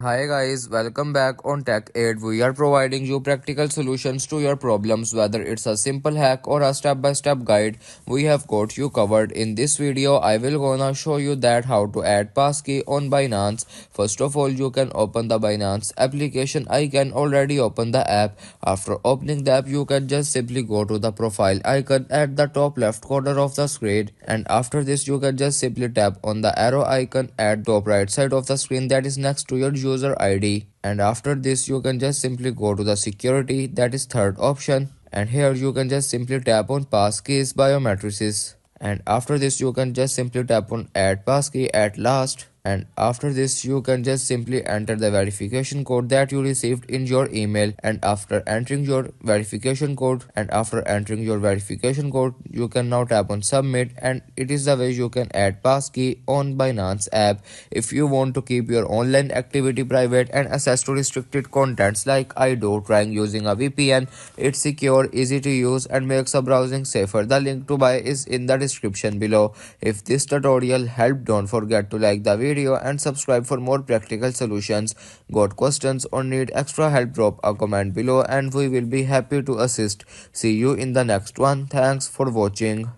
Hi guys, welcome back on Tech Aid. We are providing you practical solutions to your problems, whether it's a simple hack or a step-by-step guide. We have got you covered. In this video, I will gonna show you that how to add Passkey on Binance. First of all, you can open the Binance application. I can already open the app. After opening the app, you can just simply go to the profile icon at the top left corner of the screen, and after this, you can just simply tap on the arrow icon at top right side of the screen that is next to your user ID, and after this you can just simply go to the security, that is third option, and here you can just simply tap on passkeys biometrics, and after this you can just simply tap on add passkey at last, and after this you can just simply enter the verification code that you received in your email, and after entering your verification code you can now tap on submit, and it is the way you can add passkey on Binance app. If you want to keep your online activity private and access to restricted contents like I do, trying using a VPN. It's secure, easy to use, and makes a browsing safer. The link to buy is in the description below. If this tutorial helped, don't forget to like the video and subscribe for more practical solutions. Got questions or need extra help? Drop a comment below and we will be happy to assist. See you in the next one. Thanks for watching.